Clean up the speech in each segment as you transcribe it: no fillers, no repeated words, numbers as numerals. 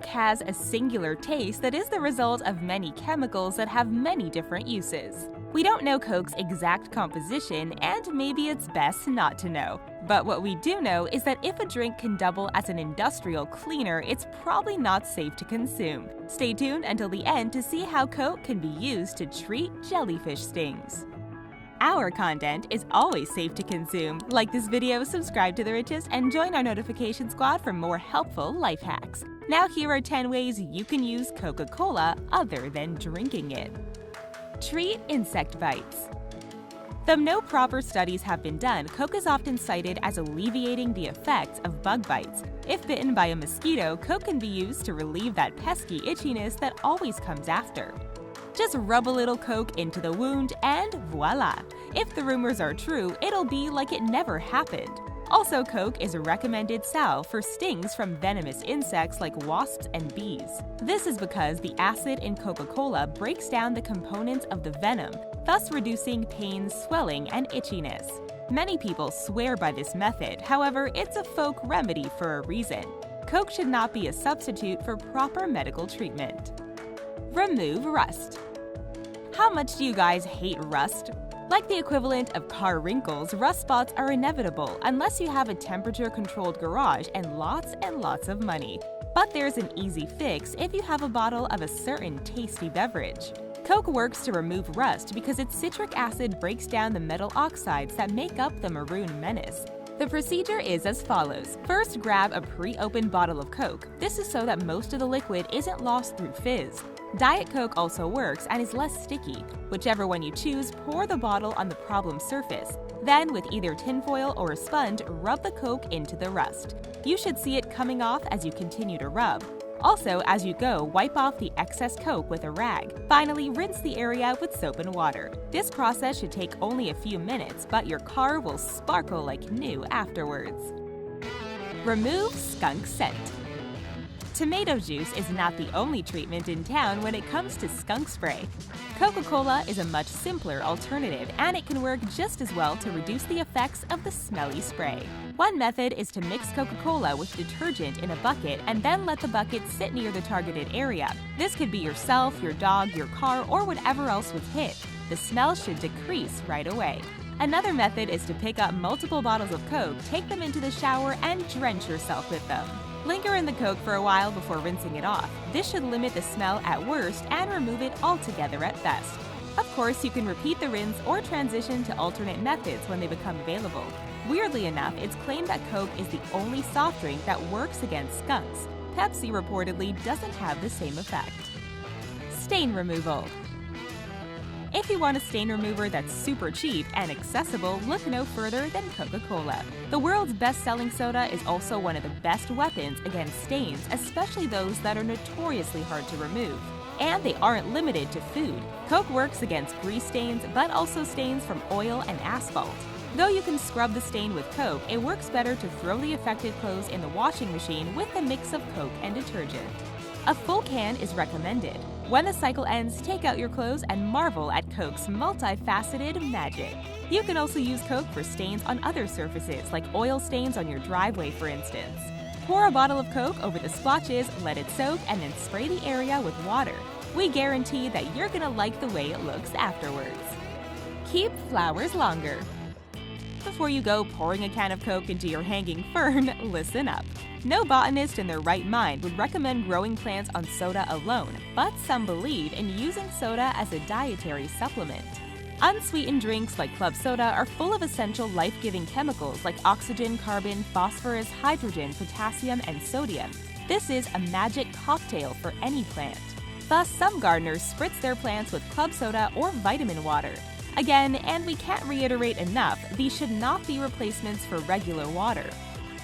Coke has a singular taste that is the result of many chemicals that have many different uses. We don't know Coke's exact composition, and maybe it's best not to know. But what we do know is that if a drink can double as an industrial cleaner, it's probably not safe to consume. Stay tuned until the end to see how Coke can be used to treat jellyfish stings. Our content is always safe to consume. Like this video, subscribe to The Richest, and join our notification squad for more helpful life hacks. Now here are 10 ways you can use Coca-Cola other than drinking it. Treat insect bites. Though no proper studies have been done, Coke is often cited as alleviating the effects of bug bites. If bitten by a mosquito, Coke can be used to relieve that pesky itchiness that always comes after. Just rub a little Coke into the wound and voila! If the rumors are true, it'll be like it never happened. Also, Coke is a recommended salve for stings from venomous insects like wasps and bees. This is because the acid in Coca-Cola breaks down the components of the venom, thus reducing pain, swelling, and itchiness. Many people swear by this method, however, it's a folk remedy for a reason. Coke should not be a substitute for proper medical treatment. Remove rust. How much do you guys hate rust? Like the equivalent of car wrinkles, rust spots are inevitable unless you have a temperature-controlled garage and lots of money. But there's an easy fix if you have a bottle of a certain tasty beverage. Coke works to remove rust because its citric acid breaks down the metal oxides that make up the maroon menace. The procedure is as follows. First, grab a pre-opened bottle of Coke. This is so that most of the liquid isn't lost through fizz. Diet Coke also works and is less sticky. Whichever one you choose, pour the bottle on the problem surface. Then, with either tinfoil or a sponge, rub the Coke into the rust. You should see it coming off as you continue to rub. Also, as you go, wipe off the excess Coke with a rag. Finally, rinse the area with soap and water. This process should take only a few minutes, but your car will sparkle like new afterwards. Remove skunk scent. Tomato juice is not the only treatment in town when it comes to skunk spray. Coca-Cola is a much simpler alternative, and it can work just as well to reduce the effects of the smelly spray. One method is to mix Coca-Cola with detergent in a bucket and then let the bucket sit near the targeted area. This could be yourself, your dog, your car, or whatever else was hit. The smell should decrease right away. Another method is to pick up multiple bottles of Coke, take them into the shower, and drench yourself with them. Linger in the Coke for a while before rinsing it off. This should limit the smell at worst and remove it altogether at best. Of course, you can repeat the rinse or transition to alternate methods when they become available. Weirdly enough, it's claimed that Coke is the only soft drink that works against skunks. Pepsi reportedly doesn't have the same effect. Stain removal. If you want a stain remover that's super cheap and accessible, look no further than Coca-Cola. The world's best-selling soda is also one of the best weapons against stains, especially those that are notoriously hard to remove. And they aren't limited to food. Coke works against grease stains, but also stains from oil and asphalt. Though you can scrub the stain with Coke, it works better to throw the affected clothes in the washing machine with a mix of Coke and detergent. A full can is recommended. When the cycle ends, take out your clothes and marvel at Coke's multifaceted magic. You can also use Coke for stains on other surfaces, like oil stains on your driveway, for instance. Pour a bottle of Coke over the splotches, let it soak, and then spray the area with water. We guarantee that you're gonna like the way it looks afterwards. Keep flowers longer. Before you go pouring a can of Coke into your hanging fern, listen up. No botanist in their right mind would recommend growing plants on soda alone, but some believe in using soda as a dietary supplement. Unsweetened drinks like club soda are full of essential life-giving chemicals like oxygen, carbon, phosphorus, hydrogen, potassium, and sodium. This is a magic cocktail for any plant. Thus, some gardeners spritz their plants with club soda or vitamin water. Again, and we can't reiterate enough, these should not be replacements for regular water.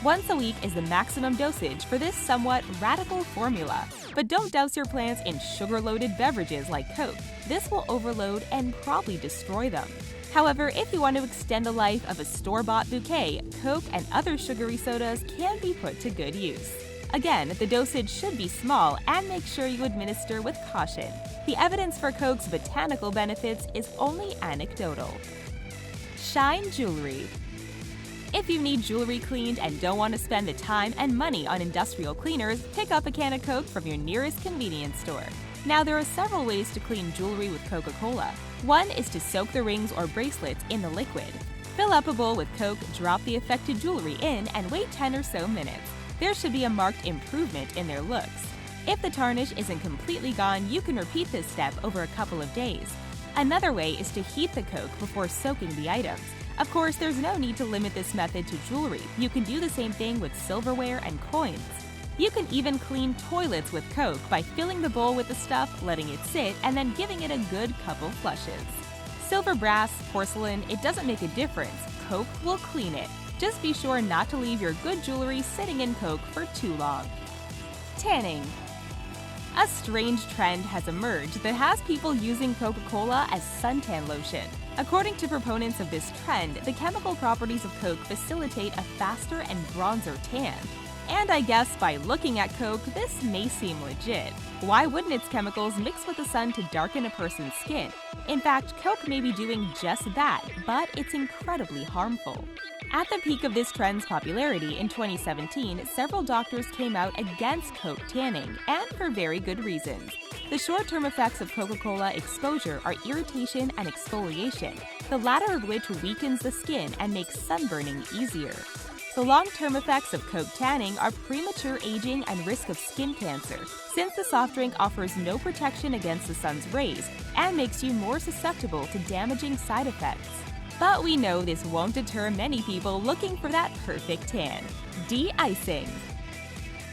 Once a week is the maximum dosage for this somewhat radical formula. But don't douse your plants in sugar-loaded beverages like Coke. This will overload and probably destroy them. However, if you want to extend the life of a store-bought bouquet, Coke and other sugary sodas can be put to good use. Again, the dosage should be small and make sure you administer with caution. The evidence for Coke's botanical benefits is only anecdotal. Shine jewelry. If you need jewelry cleaned and don't want to spend the time and money on industrial cleaners, pick up a can of Coke from your nearest convenience store. Now, there are several ways to clean jewelry with Coca-Cola. One is to soak the rings or bracelets in the liquid. Fill up a bowl with Coke, drop the affected jewelry in, and wait 10 or so minutes. There should be a marked improvement in their looks. If the tarnish isn't completely gone, you can repeat this step over a couple of days. Another way is to heat the Coke before soaking the items. Of course, there's no need to limit this method to jewelry. You can do the same thing with silverware and coins. You can even clean toilets with Coke by filling the bowl with the stuff, letting it sit, and then giving it a good couple flushes. Silver, brass, porcelain, it doesn't make a difference. Coke will clean it. Just be sure not to leave your good jewelry sitting in Coke for too long. Tanning. A strange trend has emerged that has people using Coca-Cola as suntan lotion. According to proponents of this trend, the chemical properties of Coke facilitate a faster and bronzer tan. And I guess by looking at Coke, this may seem legit. Why wouldn't its chemicals mix with the sun to darken a person's skin? In fact, Coke may be doing just that, but it's incredibly harmful. At the peak of this trend's popularity in 2017, several doctors came out against Coke tanning, and for very good reasons. The short-term effects of Coca-Cola exposure are irritation and exfoliation, the latter of which weakens the skin and makes sunburning easier. The long-term effects of Coke tanning are premature aging and risk of skin cancer, since the soft drink offers no protection against the sun's rays and makes you more susceptible to damaging side effects. But we know this won't deter many people looking for that perfect tan. De-icing.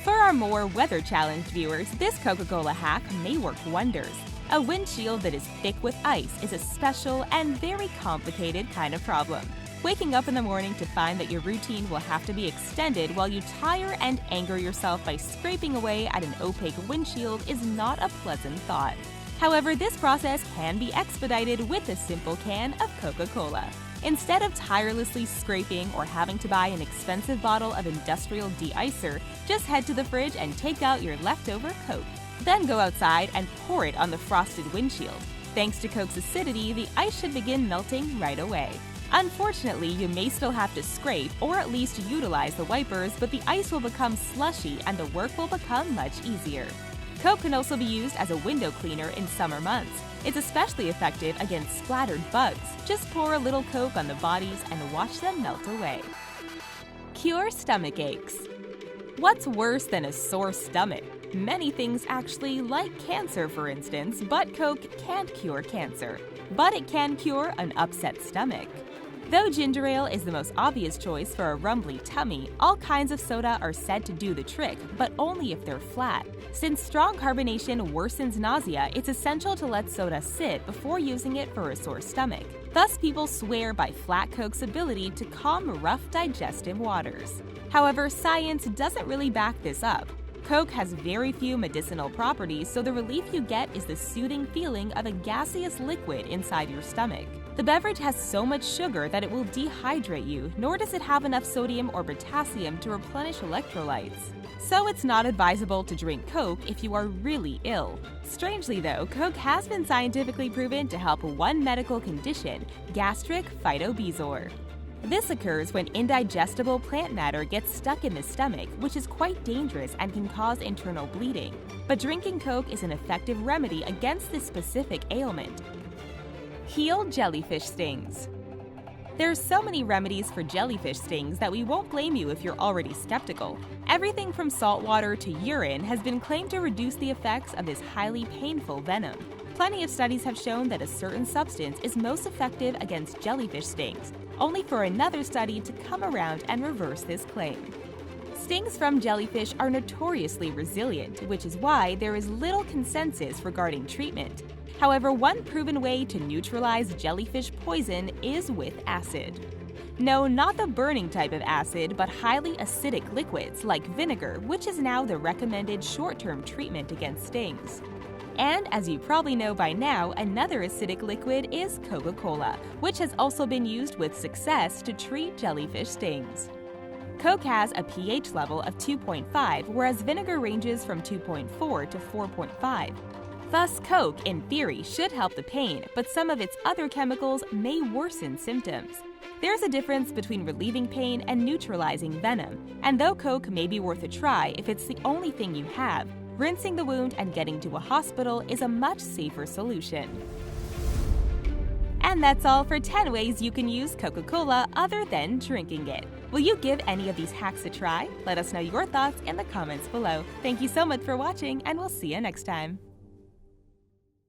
For our more weather-challenged viewers, this Coca-Cola hack may work wonders. A windshield that is thick with ice is a special and very complicated kind of problem. Waking up in the morning to find that your routine will have to be extended while you tire and anger yourself by scraping away at an opaque windshield is not a pleasant thought. However, this process can be expedited with a simple can of Coca-Cola. Instead of tirelessly scraping or having to buy an expensive bottle of industrial de-icer, just head to the fridge and take out your leftover Coke. Then go outside and pour it on the frosted windshield. Thanks to Coke's acidity, the ice should begin melting right away. Unfortunately, you may still have to scrape or at least utilize the wipers, but the ice will become slushy and the work will become much easier. Coke can also be used as a window cleaner in summer months. It's especially effective against splattered bugs. Just pour a little Coke on the bodies and watch them melt away. Cure stomach aches. What's worse than a sore stomach? Many things actually, like cancer for instance, but Coke can't cure cancer. But it can cure an upset stomach. Though ginger ale is the most obvious choice for a rumbly tummy, all kinds of soda are said to do the trick, but only if they're flat. Since strong carbonation worsens nausea, it's essential to let soda sit before using it for a sore stomach. Thus, people swear by flat Coke's ability to calm rough digestive waters. However, science doesn't really back this up. Coke has very few medicinal properties, so the relief you get is the soothing feeling of a gaseous liquid inside your stomach. The beverage has so much sugar that it will dehydrate you, nor does it have enough sodium or potassium to replenish electrolytes. So it's not advisable to drink Coke if you are really ill. Strangely though, Coke has been scientifically proven to help one medical condition, gastric phytobezoar. This occurs when indigestible plant matter gets stuck in the stomach, which is quite dangerous and can cause internal bleeding. But drinking Coke is an effective remedy against this specific ailment. Heal jellyfish stings. There's so many remedies for jellyfish stings that we won't blame you if you're already skeptical. Everything from salt water to urine has been claimed to reduce the effects of this highly painful venom. Plenty of studies have shown that a certain substance is most effective against jellyfish stings, only for another study to come around and reverse this claim. Stings from jellyfish are notoriously resilient, which is why there is little consensus regarding treatment. However, one proven way to neutralize jellyfish poison is with acid. No, not the burning type of acid, but highly acidic liquids like vinegar, which is now the recommended short-term treatment against stings. And as you probably know by now, another acidic liquid is Coca-Cola, which has also been used with success to treat jellyfish stings. Coke has a pH level of 2.5, whereas vinegar ranges from 2.4 to 4.5. Thus, Coke, in theory, should help the pain, but some of its other chemicals may worsen symptoms. There's a difference between relieving pain and neutralizing venom, and though Coke may be worth a try if it's the only thing you have, rinsing the wound and getting to a hospital is a much safer solution. And that's all for 10 ways you can use Coca-Cola other than drinking it. Will you give any of these hacks a try? Let us know your thoughts in the comments below. Thank you so much for watching, and we'll see you next time.